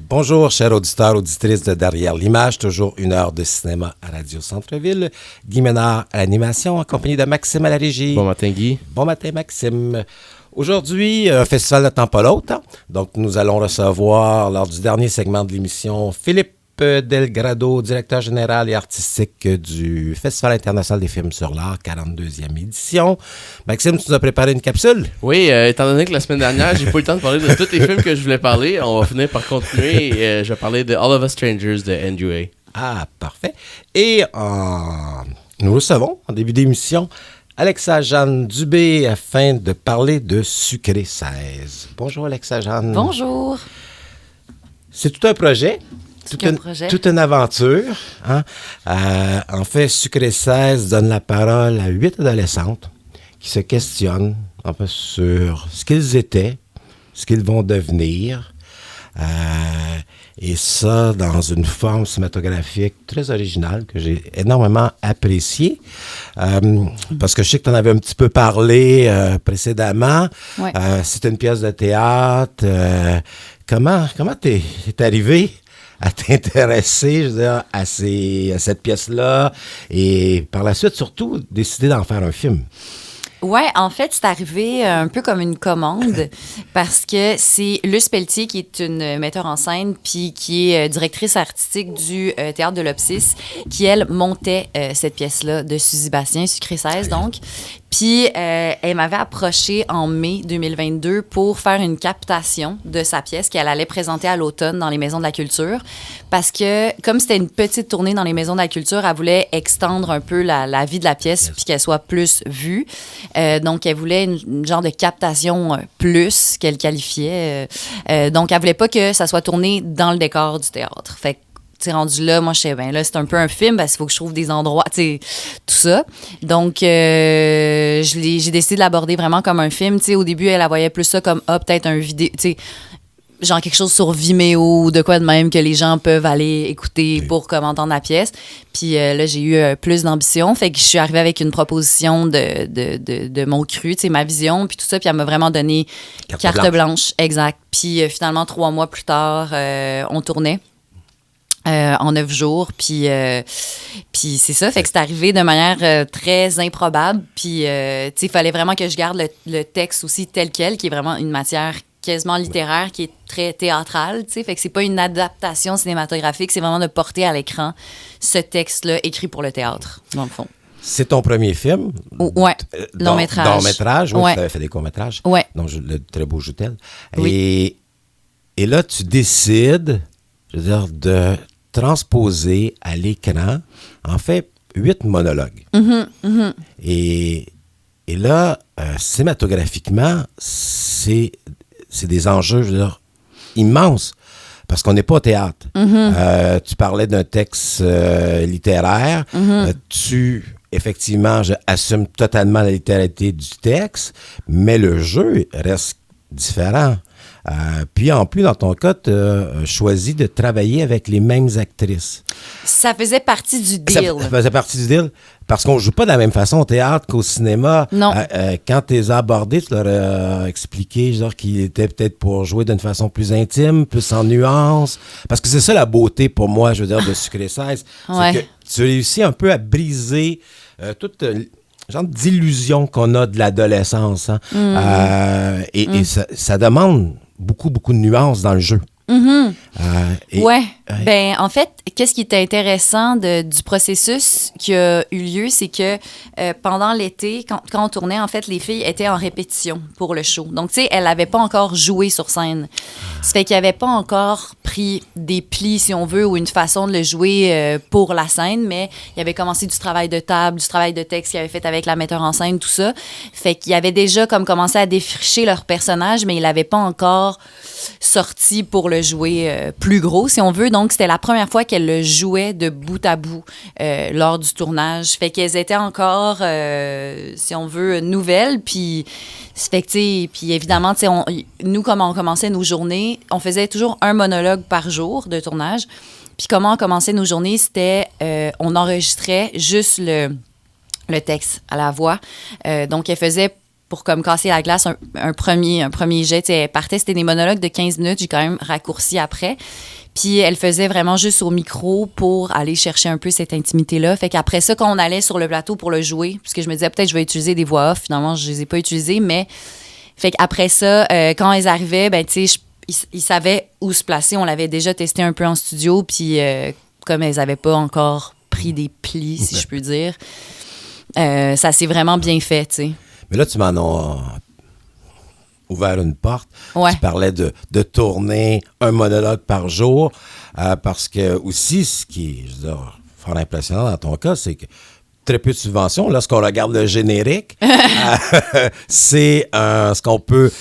Bonjour, chers auditeurs, auditrices de Derrière l'image, toujours une heure de cinéma à Radio Centre-Ville. Guy Ménard à l'animation, en compagnie de Maxime à la régie. Bon matin, Guy. Bon matin, Maxime. Aujourd'hui, un festival de temps pas l'autre. Hein? Donc, nous allons recevoir, lors du dernier segment de l'émission, Philippe Delgrado, directeur général et artistique du Festival international des films sur l'art, 42e édition. Maxime, tu nous as préparé une capsule? Oui, étant donné que la semaine dernière, j'ai pas eu le temps de parler de tous les films que je voulais parler, on va finir par continuer. Je vais parler de All of Us Strangers de Andrew A. Ah, parfait. Et nous recevons, en début d'émission, Alexa-Jeanne Dubé afin de parler de Sucré 16. Bonjour, Alexa-Jeanne. Bonjour. C'est tout un projet. Toute une aventure. Hein? En fait, Sucré 16 donne la parole à 8 adolescentes qui se questionnent en fait, sur ce qu'ils étaient, ce qu'ils vont devenir. Et ça, dans une forme cinématographique très originale que j'ai énormément appréciée. Parce que je sais que tu en avais un petit peu parlé précédemment. Ouais. C'est une pièce de théâtre. Comment t'es arrivé à t'intéresser, je veux dire, à cette pièce-là et par la suite, surtout, décider d'en faire un film? Ouais, en fait, c'est arrivé un peu comme une commande parce que c'est Luce Pelletier qui est une metteur en scène puis qui est directrice artistique du Théâtre de l'Opsis qui, elle, montait cette pièce-là de Suzy Bastien, Sucré 16, donc. Puis, elle m'avait approché en mai 2022 pour faire une captation de sa pièce qu'elle allait présenter à l'automne dans les Maisons de la Culture. Parce que, comme c'était une petite tournée dans les Maisons de la Culture, elle voulait extendre un peu la vie de la pièce puis qu'elle soit plus vue. Donc, elle voulait une genre de captation plus qu'elle qualifiait. Donc, elle voulait pas que ça soit tourné dans le décor du théâtre. Fait que, t'sais, rendu là, moi, je sais, ben là, c'est un peu un film parce qu'il faut que je trouve des endroits, tu sais, tout ça. Donc, j'ai décidé de l'aborder vraiment comme un film. Tu sais, au début, elle voyait plus ça comme, peut-être un vidéo, tu sais, genre quelque chose sur Vimeo ou de quoi de même que les gens peuvent aller écouter pour comme entendre la pièce. Puis là, j'ai eu plus d'ambition. Fait que je suis arrivée avec une proposition de mon cru, tu sais, ma vision, puis tout ça. Puis elle m'a vraiment donné carte blanche. Exact. Puis finalement, 3 mois plus tard, on tournait. En 9 jours, puis c'est ça, fait que c'est arrivé de manière très improbable, puis tu sais, il fallait vraiment que je garde le texte aussi tel quel, qui est vraiment une matière quasiment littéraire, qui est très théâtrale, tu sais, fait que c'est pas une adaptation cinématographique, c'est vraiment de porter à l'écran ce texte-là écrit pour le théâtre, dans le fond. C'est ton premier film? Ouais, long-métrage. Long-métrage, oui, ouais. tu avais fait des courts-métrages. Ouais. Donc, le très beau Joutel. Oui. Et là, tu décides, je veux dire, de transposer à l'écran, en fait, 8 monologues. Et là, cinématographiquement, c'est des enjeux, je veux dire, immenses, parce qu'on n'est pas au théâtre. Tu parlais d'un texte littéraire. Effectivement, je assume totalement la littéralité du texte, mais le jeu reste différent. Puis en plus, dans ton cas, tu as choisi de travailler avec les mêmes actrices. Ça faisait partie du deal. Ça faisait partie du deal parce qu'on ne joue pas de la même façon au théâtre qu'au cinéma. Non. Quand tu les as abordés, tu leur as expliqué genre, qu'ils étaient peut-être pour jouer d'une façon plus intime, plus en nuances. Parce que c'est ça la beauté pour moi, je veux dire, de Sucré 16. Ouais. C'est que tu réussis un peu à briser toute... genre d'illusion qu'on a de l'adolescence. Hein? Et ça demande beaucoup, beaucoup de nuances dans le jeu. Ben en fait, qu'est-ce qui était intéressant du processus qui a eu lieu, c'est que pendant l'été, quand on tournait, en fait, les filles étaient en répétition pour le show. Donc, tu sais, elles n'avaient pas encore joué sur scène. Ça fait qu'ils n'avaient pas encore pris des plis, si on veut, ou une façon de le jouer pour la scène, mais il y avait commencé du travail de table, du travail de texte qu'ils avaient fait avec la metteur en scène, tout ça. Fait qu'ils avaient déjà comme commencé à défricher leur personnage, mais ils l'avaient pas encore sorti pour le jouer plus gros, si on veut. Donc, c'était la première fois qu'elles le jouaient de bout à bout lors du tournage. Fait qu'elles étaient encore, si on veut, nouvelles. Puis, fait que, puis évidemment, nous, comment on commençait nos journées, on faisait toujours un monologue par jour de tournage. Puis comment on commençait nos journées, c'était, on enregistrait juste le texte à la voix. Donc, elle faisait pour comme casser la glace, un premier jet. T'sais, elle partait, c'était des monologues de 15 minutes. J'ai quand même raccourci après. Puis elle faisait vraiment juste au micro pour aller chercher un peu cette intimité-là. Fait qu'après ça, quand on allait sur le plateau pour le jouer, parce que je me disais peut-être je vais utiliser des voix off, finalement je les ai pas utilisées, mais fait qu'après ça, quand elles arrivaient, ben tu sais, ils savaient où se placer. On l'avait déjà testé un peu en studio, puis comme elles avaient pas encore pris des plis, si je peux dire, ça s'est vraiment bien fait, tu sais. Mais là, tu m'en as ouvert une porte. Ouais. Tu parlais de tourner un monologue par jour, parce que aussi, ce qui est, je veux dire, fort impressionnant dans ton cas, c'est que très peu de subventions. Lorsqu'on regarde le générique, c'est ce qu'on peut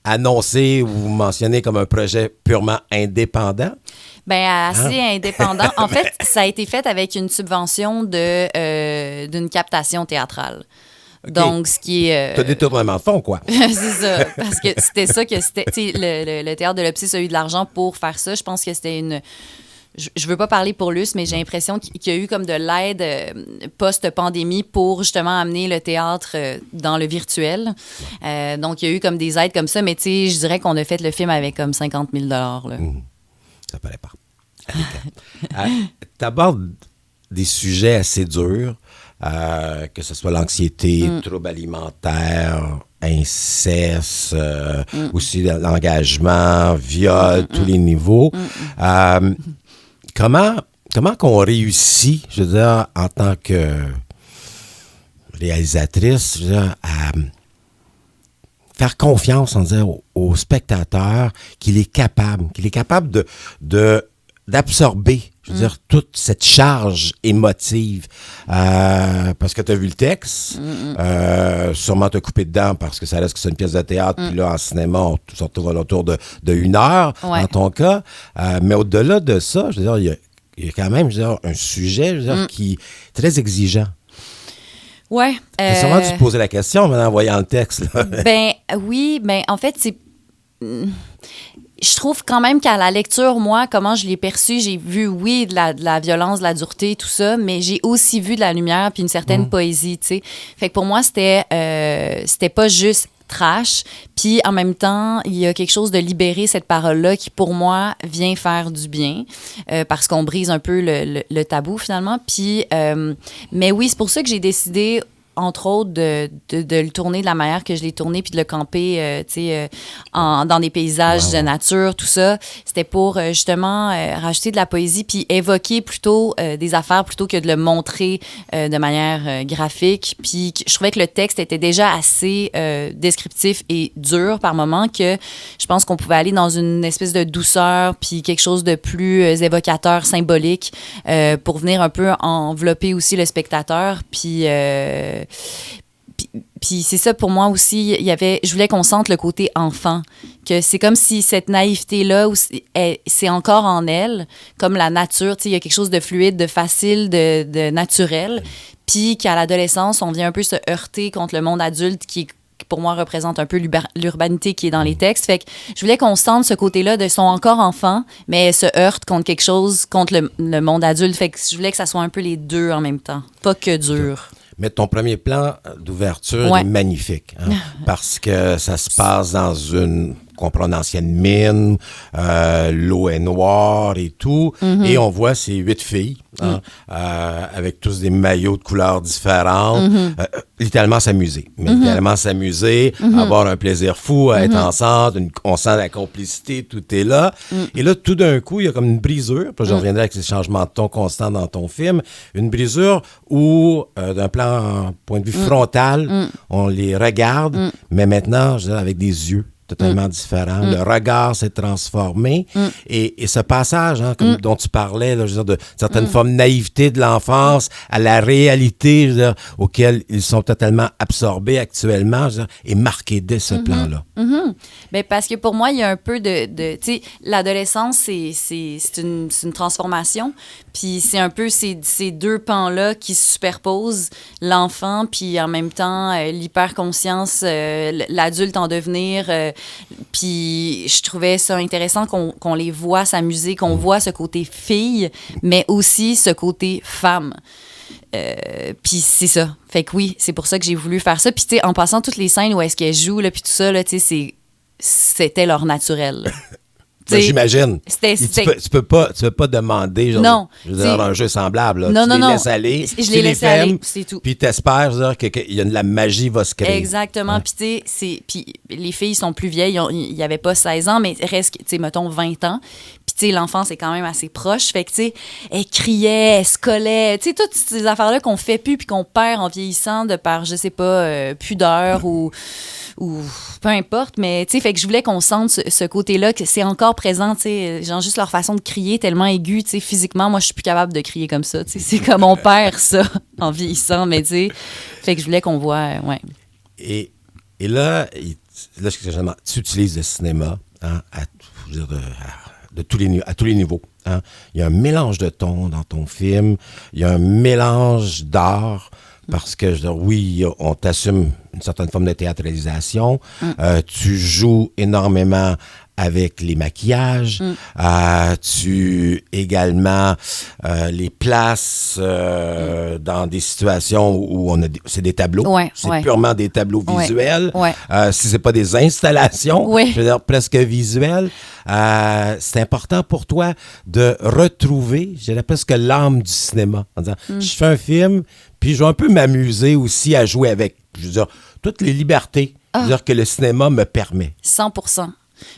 annoncer ou mentionner comme un projet purement indépendant. Bien, assez indépendant. En fait, ça a été fait avec une subvention d'une captation théâtrale. Okay. Donc, ce qui est... T'as détournement de fonds, quoi. C'est ça, parce que c'était ça que c'était... Tu sais, le Théâtre de l'Opsis a eu de l'argent pour faire ça. Je pense que c'était une... Je veux pas parler pour Luce, mais j'ai l'impression qu'il y a eu comme de l'aide post-pandémie pour justement amener le théâtre dans le virtuel. Donc, il y a eu comme des aides comme ça, mais tu sais, je dirais qu'on a fait le film avec comme 50 000 $. Là. Ça paraît pas. T'abordes des sujets assez durs, que ce soit l'anxiété, troubles alimentaires, inceste, aussi l'engagement, viol, tous les niveaux. Comment qu'on réussit, je veux dire, en tant que réalisatrice, je veux dire, à faire confiance, on dirait, au spectateur qu'il est capable d'absorber, je veux dire, toute cette charge émotive. Parce que tu as vu le texte, sûrement t'as coupé dedans parce que ça reste que c'est une pièce de théâtre, puis là, en cinéma, on se retrouve autour de 1 heure, dans ton cas. Mais au-delà de ça, je veux dire, il y a quand même, je veux dire, un sujet, je veux dire, qui est très exigeant. Ouais. T'as sûrement dû te poser la question maintenant en voyant le texte. Là. Ben oui, ben en fait, c'est... Je trouve quand même qu'à la lecture, moi, comment je l'ai perçu, j'ai vu, oui, de la violence, de la dureté, tout ça, mais j'ai aussi vu de la lumière puis une certaine poésie, tu sais. Fait que pour moi, c'était pas juste trash, puis en même temps, il y a quelque chose de libéré, cette parole-là, qui pour moi vient faire du bien, parce qu'on brise un peu le tabou, finalement. Puis, mais oui, c'est pour ça que j'ai décidé, entre autres, de le tourner de la manière que je l'ai tourné, puis de le camper, tu sais, dans des paysages de nature, tout ça. C'était pour, justement, rajouter de la poésie, puis évoquer plutôt des affaires, plutôt que de le montrer de manière graphique. Puis je trouvais que le texte était déjà assez descriptif et dur par moments, que je pense qu'on pouvait aller dans une espèce de douceur, puis quelque chose de plus évocateur, symbolique, pour venir un peu envelopper aussi le spectateur, puis c'est ça pour moi aussi, je voulais qu'on sente le côté enfant, que c'est comme si cette naïveté-là, c'est encore en elle, comme la nature, tu sais, il y a quelque chose de fluide, de facile, de naturel, puis qu'à l'adolescence, on vient un peu se heurter contre le monde adulte qui pour moi représente un peu l'urbanité qui est dans les textes. Fait que je voulais qu'on sente ce côté-là de sont encore enfants, mais se heurtent contre quelque chose, contre le monde adulte. Fait que je voulais que ça soit un peu les deux en même temps, pas que dur. Mais ton premier plan d'ouverture est magnifique, hein, parce que ça se passe dans qu'on prend une ancienne mine, l'eau est noire et tout, et on voit ces 8 filles, hein, avec tous des maillots de couleurs différentes, littéralement s'amuser, avoir un plaisir fou, à être ensemble, on sent la complicité, tout est là, et là, tout d'un coup, il y a comme une brisure, puis je reviendrai avec ces changements de ton constants dans ton film, une brisure où, d'un plan, point de vue frontal, on les regarde, mais maintenant, je veux dire, avec des yeux totalement différent. Le regard s'est transformé. Et ce passage, hein, dont tu parlais, là, je veux dire, de certaines formes de naïveté de l'enfance à la réalité, je veux dire, auquel ils sont totalement absorbés actuellement, je veux dire, est marqué dès ce plan-là. Bien, parce que pour moi, il y a un peu tu sais, l'adolescence, c'est une transformation. Puis c'est un peu ces deux pans-là qui se superposent, l'enfant, puis en même temps, l'hyperconscience, l'adulte en devenir. Puis je trouvais ça intéressant qu'on les voit s'amuser, qu'on voit ce côté fille, mais aussi ce côté femme. Puis c'est ça. Fait que oui, c'est pour ça que j'ai voulu faire ça. Puis tu sais, en passant toutes les scènes où est-ce qu'elles jouent, là, puis tout ça, là, tu sais, c'était leur naturel. Ben, j'imagine. Tu peux pas demander genre, un jeu semblable. Là. Non, tu les laisses aller. Je les laisse aller, c'est tout. Puis t'espères la magie va se créer. Exactement. Puis tu sais, les filles sont plus vieilles. Il n'y avait pas 16 ans, mais reste, tu sais, mettons 20 ans. Puis tu sais, l'enfant, c'est quand même assez proche. Fait que tu sais, elle criait, elle se collait. Tu sais, toutes ces affaires-là qu'on fait plus puis qu'on perd en vieillissant de par, je sais pas, pudeur ou peu importe, mais tu sais, fait que je voulais qu'on sente ce côté-là, que c'est encore présent, tu sais, genre juste leur façon de crier tellement aiguë, tu sais, physiquement, moi, je suis plus capable de crier comme ça, tu sais, c'est comme on perd ça en vieillissant, mais tu sais, fait que je voulais qu'on voit, ouais. Et là, tu utilises le cinéma, hein, à tous les niveaux. Hein. Il y a un mélange de tons dans ton film, il y a un mélange d'art, parce que, oui, on t'assume une certaine forme de théâtralisation. Tu joues énormément avec les maquillages. Tu également les places dans des situations où c'est des tableaux. C'est purement des tableaux visuels. Si c'est pas des installations, je veux dire presque visuelles. C'est important pour toi de retrouver, je dirais presque l'âme du cinéma. En disant, je fais un film, puis je vais un peu m'amuser aussi à jouer avec, je veux dire, toutes les libertés que le cinéma me permet. 100%.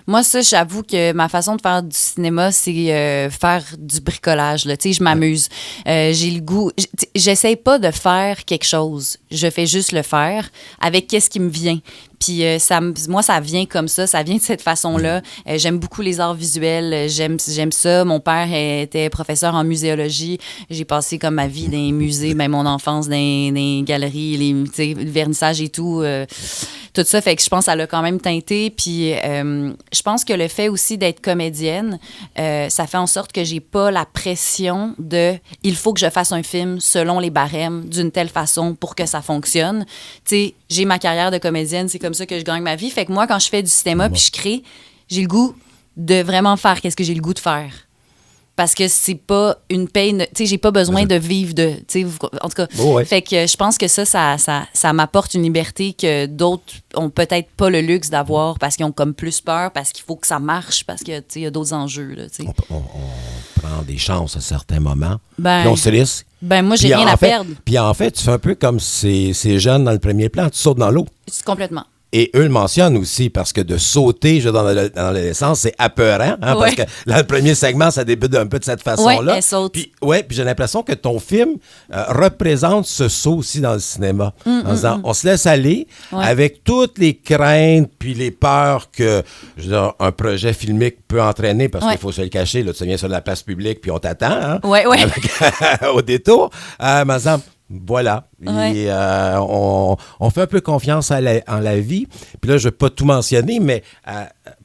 Moi, ça, j'avoue que ma façon de faire du cinéma, c'est faire du bricolage. Là. Tu sais, je m'amuse. J'ai le goût... J'essaie pas de faire quelque chose. Je fais juste le faire avec qu'est-ce qui me vient. Puis moi, ça vient comme ça vient de cette façon-là. J'aime beaucoup les arts visuels, j'aime ça. Mon père était professeur en muséologie. J'ai passé comme ma vie dans les musées, même mon enfance dans les galeries, le vernissage et tout. Tout ça, fait que je pense que ça l'a quand même teinté. Puis je pense que le fait aussi d'être comédienne, ça fait en sorte que j'ai pas la pression de « il faut que je fasse un film selon les barèmes d'une telle façon pour que ça fonctionne ». Tu sais, j'ai ma carrière de comédienne, c'est comme ça que je gagne ma vie. Fait que moi, quand je fais du cinéma puis je crée, j'ai le goût de vraiment faire qu'est-ce que j'ai le goût de faire. Parce que c'est pas une paye... Tu sais, j'ai pas besoin de vivre de... Tu sais, en tout cas, fait que je pense que ça m'apporte une liberté que d'autres ont peut-être pas le luxe d'avoir parce qu'ils ont comme plus peur, parce qu'il faut que ça marche, parce que, tu sais, il y a d'autres enjeux, là, tu sais. On prend des chances à certains moments, puis on se risque. Moi, j'ai rien à perdre. Puis en fait, tu fais un peu comme ces jeunes dans le premier plan, tu sautes dans l'eau. Complètement. Et eux le mentionnent aussi, parce que de sauter dans l'adolescence, c'est apeurant, hein, parce que là, le premier segment, ça débute un peu de cette façon-là. Oui, elle saute. Puis j'ai l'impression que ton film représente ce saut aussi dans le cinéma. En disant, on se laisse aller avec toutes les craintes puis les peurs que un projet filmique peut entraîner, parce qu'il faut se le cacher, là, tu viens sur la place publique puis on t'attend, hein, au détour. Voilà. Et, on fait un peu confiance en la vie. Puis là, je ne vais pas tout mentionner, mais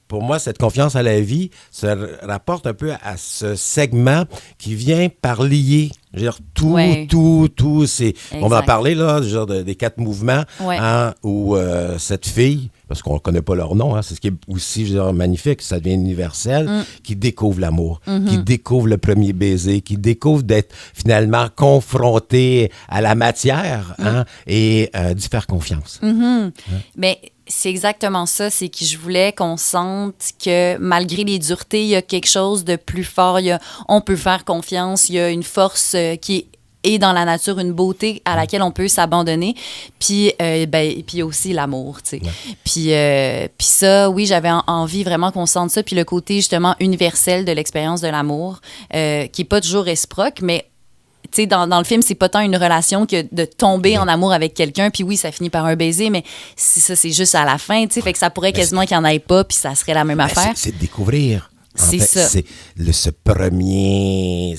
pour moi, cette confiance à la vie se rapporte un peu à ce segment qui vient par lier. Je veux dire, tout, c'est... Exact. On va en parler, là, genre des 4 mouvements, hein, où cette fille, parce qu'on ne connaît pas leur nom, hein, c'est ce qui est aussi, je veux dire, magnifique, ça devient universel, qui découvre l'amour, qui découvre le premier baiser, qui découvre d'être finalement confronté à la matière, hein, et d'y faire confiance. Hein? Mais c'est exactement ça, c'est que je voulais qu'on sente que malgré les duretés, il y a quelque chose de plus fort, on peut faire confiance, il y a une force qui est dans la nature, une beauté à laquelle on peut s'abandonner, puis puis aussi l'amour, tu sais. Puis ça, oui, j'avais envie vraiment qu'on sente ça, puis le côté justement universel de l'expérience de l'amour, qui est pas toujours réciproque, mais tu sais, dans le film, c'est pas tant une relation que de tomber en amour avec quelqu'un, puis oui, ça finit par un baiser, mais c'est juste à la fin, tu sais, fait que ça pourrait quasiment qu'il n'y en ait pas, puis ça serait la même affaire. C'est de découvrir. C'est ça. C'est ce premier...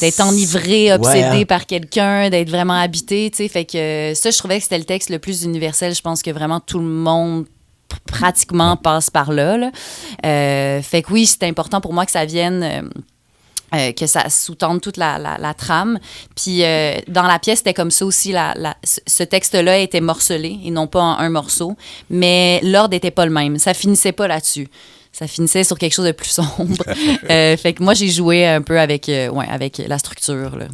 d'être enivré, obsédé par quelqu'un, d'être vraiment habité, tu sais, fait que ça, je trouvais que c'était le texte le plus universel. Je pense que vraiment tout le monde pratiquement passe par là. Fait que oui, c'est important pour moi que ça vienne... que ça sous-tende toute la trame. Puis dans la pièce, c'était comme ça aussi. Ce texte-là était morcelé et non pas en un morceau. Mais l'ordre n'était pas le même. Ça finissait pas là-dessus. Ça finissait sur quelque chose de plus sombre. Fait que moi, j'ai joué un peu avec la structure. Là.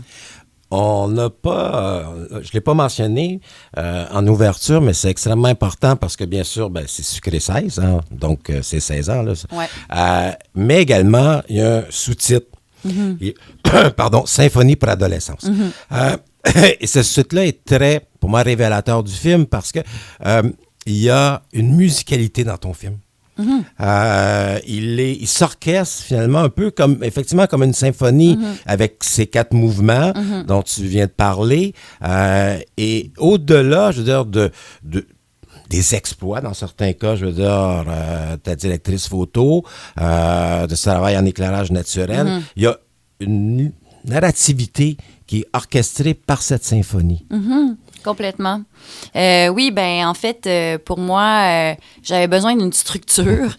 On n'a pas, je ne l'ai pas mentionné en ouverture, mais c'est extrêmement important parce que, bien sûr, c'est Sucré 16, hein, donc c'est 16 ans. Là. Ouais. Mais également, il y a un sous-titre, pardon, Symphonie pour adolescence. Et ce sous-titre-là est très, pour moi, révélateur du film parce que il y a une musicalité dans ton film. Il s'orchestre finalement un peu effectivement comme une symphonie avec ses 4 mouvements dont tu viens de parler. Et au-delà, je veux dire, des exploits, dans certains cas, je veux dire, ta directrice photo, de ce travail en éclairage naturel, il y a une narrativité qui est orchestrée par cette symphonie. Complètement. Oui, en fait, pour moi, j'avais besoin d'une structure.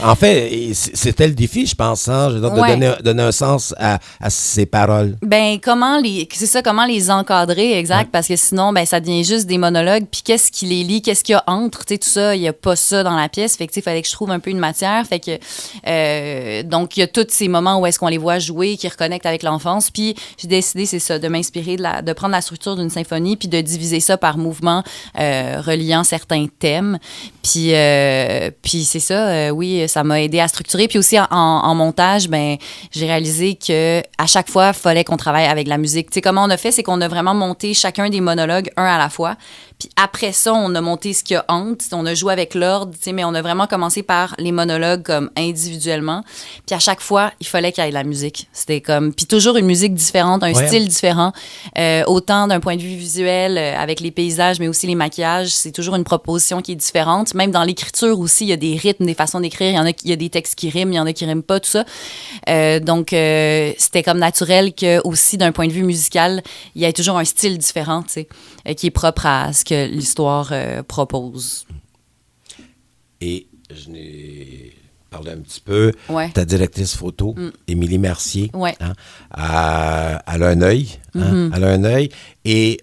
En fait, c'était le défi, je pense, hein, de donner un sens à ces paroles. Comment les encadrer, exact, parce que sinon, ça devient juste des monologues, puis qu'est-ce qui les lie, qu'est-ce qu'il y a entre, tu sais, tout ça, il n'y a pas ça dans la pièce, fait que, il fallait que je trouve un peu une matière, fait que, donc, il y a tous ces moments où est-ce qu'on les voit jouer, qui reconnectent avec l'enfance, puis j'ai décidé, c'est ça, de m'inspirer, de prendre la structure d'une symphonie, puis de diviser ça par mouvement, reliant certains thèmes, puis c'est ça, oui, ça m'a aidé à structurer. Puis aussi, en montage, j'ai réalisé que à chaque fois, il fallait qu'on travaille avec la musique. Tu sais, comment on a fait, c'est qu'on a vraiment monté chacun des monologues, un à la fois. Puis après ça, on a monté ce qu'il y a entre. On a joué avec l'ordre, tu sais, mais on a vraiment commencé par les monologues comme individuellement. Puis à chaque fois, il fallait qu'il y ait de la musique. C'était comme... Puis toujours une musique différente, un style différent. Autant d'un point de vue visuel, avec les paysages, mais aussi les maquillages. C'est toujours une proposition qui est différente. Même dans l'écriture aussi, il y a des rythmes, des façons d'écrire. Il y a des textes qui riment, il y en a qui riment pas, tout ça. Donc, c'était comme naturel que aussi d'un point de vue musical, il y ait toujours un style différent, tu sais, qui est propre à ce que l'histoire propose. Et je n'ai parlé un petit peu. Ta directrice photo, Émilie Mercier, hein, elle a un œil. Hein, elle a un œil. Et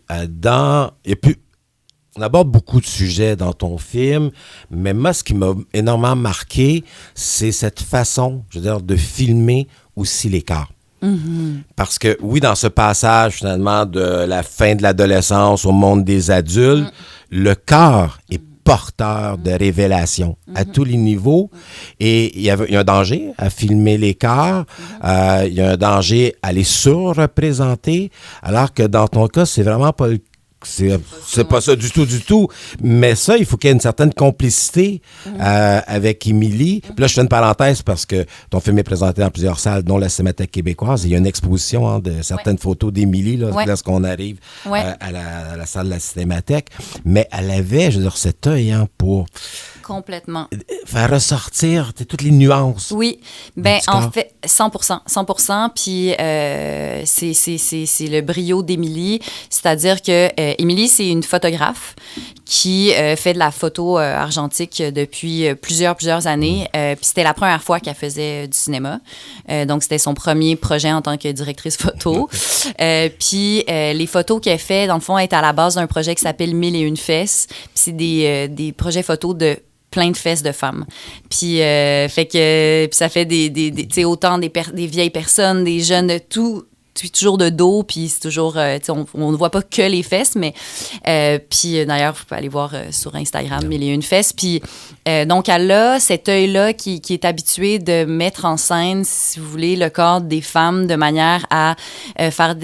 on aborde beaucoup de sujets dans ton film, mais moi, ce qui m'a énormément marqué, c'est cette façon, je veux dire, de filmer aussi les corps. Parce que, oui, dans ce passage, finalement, de la fin de l'adolescence au monde des adultes, le corps est porteur de révélations à tous les niveaux. Et il y a un danger à filmer les corps. Il y a un danger à les surreprésenter, alors que dans ton cas, c'est vraiment pas le cas. C'est pas ça du tout. Mais ça, il faut qu'il y ait une certaine complicité avec Émilie. Puis là, je fais une parenthèse parce que ton film est présenté dans plusieurs salles, dont la Cinémathèque québécoise. Il y a une exposition de certaines photos d'Émilie lorsqu'on arrive à la salle de la Cinémathèque. Mais elle avait, je veux dire, cet œil pour... Complètement. Faire ressortir toutes les nuances. Oui. En fait, 100%. Puis c'est le brio d'Émilie. C'est-à-dire que Émilie, c'est une photographe qui fait de la photo argentique depuis plusieurs années. Puis c'était la première fois qu'elle faisait du cinéma. Donc, c'était son premier projet en tant que directrice photo. Puis les photos qu'elle fait, dans le fond, est à la base d'un projet qui s'appelle 1001 fesses. Puis c'est des projets photos de plein de fesses de femmes. Puis, puis ça fait autant des vieilles personnes, des jeunes, de tout, puis toujours de dos, puis c'est toujours, on ne voit pas que les fesses, mais puis d'ailleurs, vous pouvez aller voir sur Instagram, 1001 fesses. Puis donc, elle a cet œil-là qui est habitué de mettre en scène, si vous voulez, le corps des femmes de manière à faire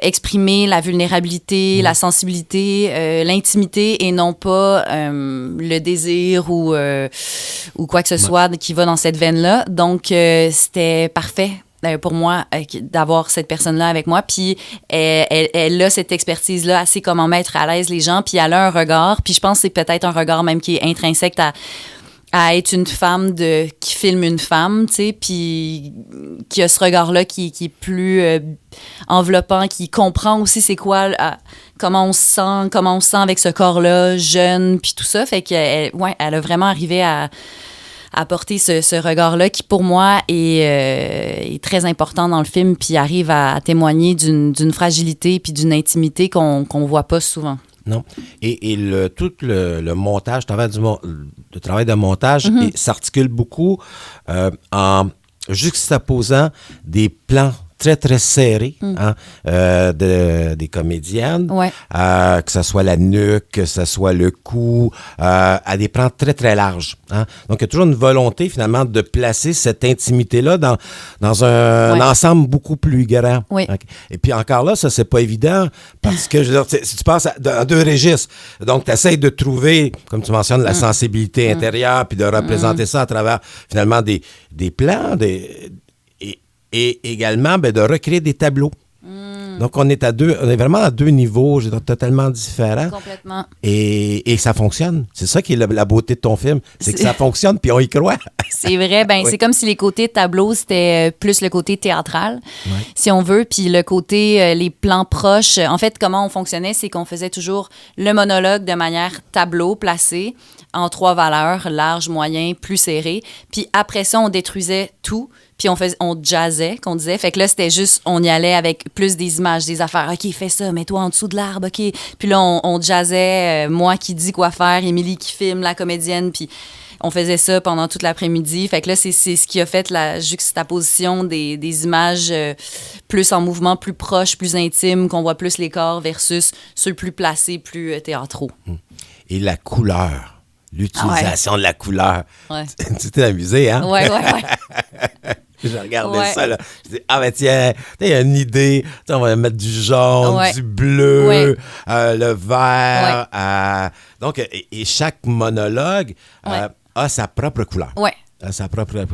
exprimer la vulnérabilité, la sensibilité, l'intimité et non pas le désir ou quoi que ce soit qui va dans cette veine-là. Donc, c'était parfait pour moi d'avoir cette personne-là avec moi. Puis elle a cette expertise-là, elle sait comment mettre à l'aise les gens, puis elle a un regard. Puis je pense que c'est peut-être un regard même qui est intrinsèque à être une femme qui filme une femme, tu sais, puis qui a ce regard-là qui est plus enveloppant, qui comprend aussi c'est quoi, comment on se sent avec ce corps-là, jeune, puis tout ça. Fait qu'elle elle a vraiment arrivé à porter ce regard-là qui, pour moi, est très important dans le film, puis arrive à témoigner d'une fragilité puis d'une intimité qu'on voit pas souvent. Non. Et tout le montage, le travail de montage s'articule beaucoup en juxtaposant des plans très, très serrées des comédiennes. Ouais. Que ce soit la nuque, que ce soit le cou, à des plans très, très larges. Hein? Donc, il y a toujours une volonté, finalement, de placer cette intimité-là dans un ensemble beaucoup plus grand. Oui. Okay? Et puis, encore là, ça, c'est pas évident parce que, je veux dire, si tu passes dans deux registres, donc, tu essaies de trouver, comme tu mentionnes, la sensibilité intérieure, puis de représenter ça à travers, finalement, des plans, et également de recréer des tableaux. Donc, on est vraiment à deux niveaux, je veux dire, totalement différents. Complètement. Et ça fonctionne. C'est ça qui est la beauté de ton film. C'est que ça fonctionne, puis on y croit. C'est vrai. Ben, c'est comme si les côtés tableau, c'était plus le côté théâtral, si on veut. Puis le côté, les plans proches. En fait, comment on fonctionnait, c'est qu'on faisait toujours le monologue de manière tableau placé en 3 valeurs, large, moyen, plus serré. Puis après ça, on détruisait tout. Puis on jazzait, qu'on disait. Fait que là, c'était juste, on y allait avec plus des images, des affaires. OK, fais ça, mets-toi en dessous de l'arbre, OK. Puis là, on jazzait, moi qui dis quoi faire, Émilie qui filme, la comédienne. Puis on faisait ça pendant toute l'après-midi. Fait que là, c'est ce qui a fait la juxtaposition des images plus en mouvement, plus proches, plus intimes, qu'on voit plus les corps versus ceux plus placés, plus théâtraux. Et la couleur. L'utilisation de la couleur. Ouais. Tu t'es amusé, hein? Ouais. Je regardais ça, là. Je dis, tiens, il y a une idée. On va mettre du jaune, du bleu, le vert. Donc, et chaque monologue a sa propre couleur. Ouais. Sa propre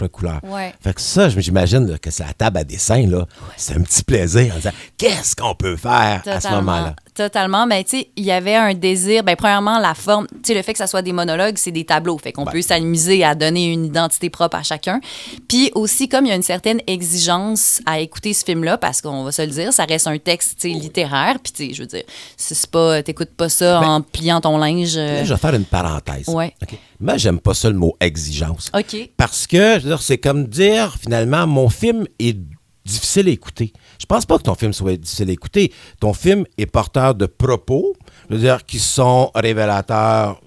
couleur. Ouais. Fait que ça, j'imagine là, que c'est la table à dessin, là. C'est un petit plaisir en disant, qu'est-ce qu'on peut faire à ce moment-là? Totalement. Mais tu sais, il y avait un désir. Ben, premièrement, la forme, tu sais, le fait que ça soit des monologues, c'est des tableaux. Fait qu'on peut s'amuser à donner une identité propre à chacun. Puis aussi, comme il y a une certaine exigence à écouter ce film-là, parce qu'on va se le dire, ça reste un texte, tu sais, littéraire. Puis tu sais, je veux dire, c'est pas, t'écoutes pas ça en pliant ton linge. Là, je vais faire une parenthèse. Ouais. Okay. Moi, j'aime pas ça le mot exigence. OK. Parce que, je veux dire, c'est comme dire, finalement, mon film est difficile à écouter. Je pense pas que ton film soit difficile à écouter. Ton film est porteur de propos, je veux dire, qui sont révélateurs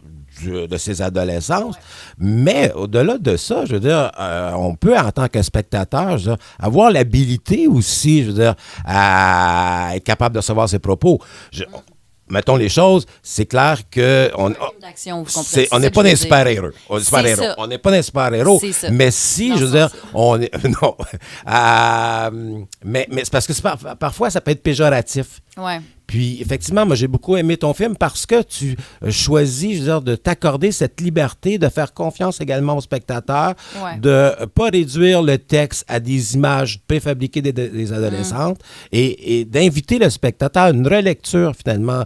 de ses adolescences. Mais au-delà de ça, je veux dire, on peut, en tant que spectateur, je veux dire, avoir l'habilité aussi, je veux dire, à être capable de savoir ses propos. Mettons les choses, c'est clair que on n'est pas des super-héros. On n'est pas des super-héros. Mais si, je veux dire, on est non. Mais c'est parce que parfois ça peut être péjoratif. Ouais. Puis, effectivement, moi, j'ai beaucoup aimé ton film parce que tu choisis, je veux dire, de t'accorder cette liberté, de faire confiance également au spectateur, de ne pas réduire le texte à des images préfabriquées des adolescentes et d'inviter le spectateur à une relecture, finalement,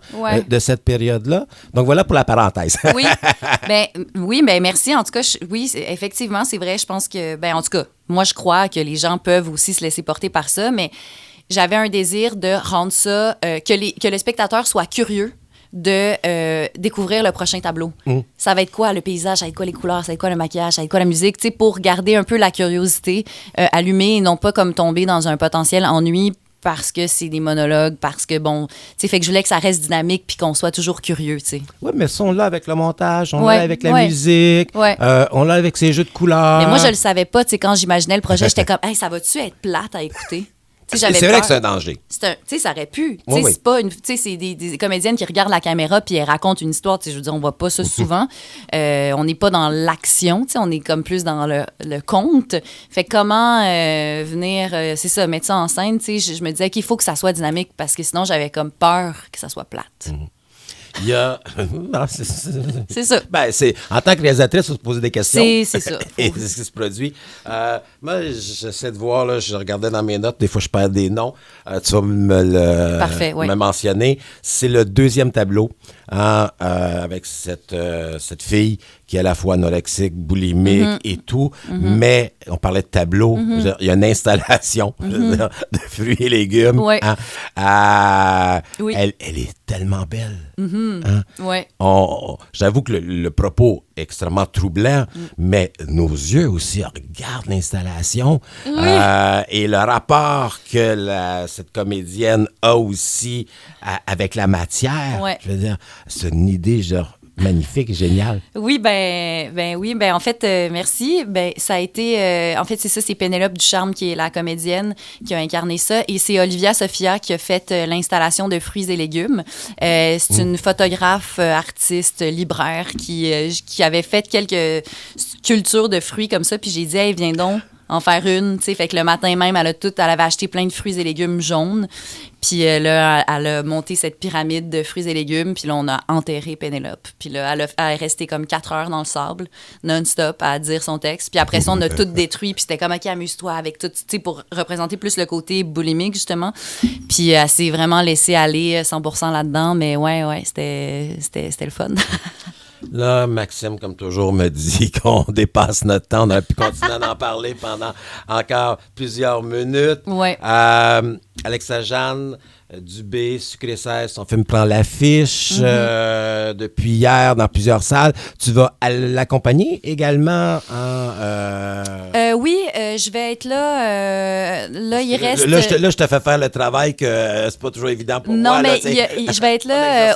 de cette période-là. Donc, voilà pour la parenthèse. Oui, ben merci. En tout cas, effectivement, c'est vrai. Je pense que, en tout cas, moi, je crois que les gens peuvent aussi se laisser porter par ça, mais j'avais un désir de rendre ça, que le spectateur soit curieux de découvrir le prochain tableau. Ça va être quoi le paysage, ça va être quoi les couleurs, ça va être quoi le maquillage, ça va être quoi la musique, tu sais, pour garder un peu la curiosité allumée et non pas comme tomber dans un potentiel ennui parce que c'est des monologues, parce que, bon, tu sais, fait que je voulais que ça reste dynamique puis qu'on soit toujours curieux, tu sais. Oui, mais ça, on l'a avec le montage, on l'a avec la musique, on l'a avec ses jeux de couleurs. Mais moi, je le savais pas, tu sais, quand j'imaginais le projet, j'étais comme, hey, ça va-tu être plate à écouter? C'est vrai que c'est un danger. Tu sais, ça aurait pu. C'est pas une. Tu sais, c'est des comédiennes qui regardent la caméra puis elles racontent une histoire. Tu sais, je veux dire, on voit pas ça souvent. On n'est pas dans l'action. Tu sais, on est comme plus dans le conte. Fait comment venir, c'est ça, mettre ça en scène. Tu sais, je me disais qu'il faut que ça soit dynamique parce que sinon j'avais comme peur que ça soit plate. Il y a. Non, c'est ça. Ben, en tant que réalisatrice, il faut se poser des questions. C'est ça. Et c'est ce qui se produit. Moi, j'essaie de voir, là, je regardais dans mes notes, des fois je perds des noms. Tu vas me mentionner. C'est le deuxième tableau avec cette fille qui est à la fois anorexique, boulimique et tout. Mais on parlait de tableau. Il y a une installation je veux dire, de fruits et légumes. Elle est tellement belle. J'avoue que le propos est extrêmement troublant, mais nos yeux aussi regardent l'installation et le rapport que cette comédienne a aussi avec la matière. Je veux dire, c'est une idée genre magnifique, génial. Oui, en fait, merci. Ça a été, en fait, c'est ça, c'est Pénélope Ducharme qui est la comédienne qui a incarné ça, et c'est Olivia Sophia qui a fait l'installation de Fruits et légumes. C'est une photographe, artiste, libraire qui avait fait quelques sculptures de fruits comme ça, puis j'ai dit, hey, viens donc en faire une, tu sais. Fait que le matin même, elle avait acheté plein de fruits et légumes jaunes. Puis là, elle a monté cette pyramide de fruits et légumes. Puis là, on a enterré Pénélope. Puis là, elle est restée comme 4 heures dans le sable, non-stop, à dire son texte. Puis après ça, on a tout détruit. Puis c'était comme, OK, amuse-toi avec tout, tu sais, pour représenter plus le côté boulimique, justement. Puis elle s'est vraiment laissée aller 100% là-dedans. Mais ouais, c'était le fun. Là, Maxime, comme toujours, me dit qu'on dépasse notre temps. On aurait pu continuer d'en parler pendant encore plusieurs minutes. Ouais. Alexa Jeanne Dubé, Sucré 16, son film prend l'affiche depuis hier dans plusieurs salles. Tu vas l'accompagner également oui, je vais être là. Là, il reste... Là, je te fais faire le travail que c'est pas toujours évident pour moi. Non, mais là, je vais être là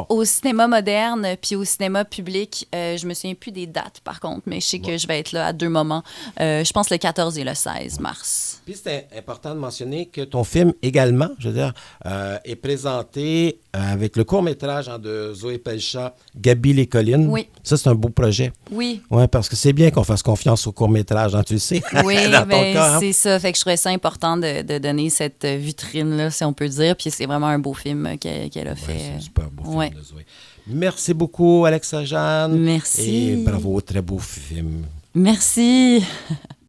au cinéma moderne puis au cinéma public. Je me souviens plus des dates, par contre, mais je sais que je vais être là à 2 moments. Je pense le 14 et le 16 mars. Puis c'est important de mentionner que ton film également, je veux dire, est présenté avec le court-métrage de Zoé Pelcha, Gabi les collines. Oui. Ça, c'est un beau projet. Oui. Oui, parce que c'est bien qu'on fasse confiance au court-métrage, tu le sais. Oui, dans ton cas, c'est ça. Fait que je trouvais ça important de donner cette vitrine-là, si on peut dire. Puis c'est vraiment un beau film qu'elle a fait. C'est un super beau film de Zoé. Merci beaucoup, Alexa Jeanne. Merci. Et bravo, très beau film. Merci.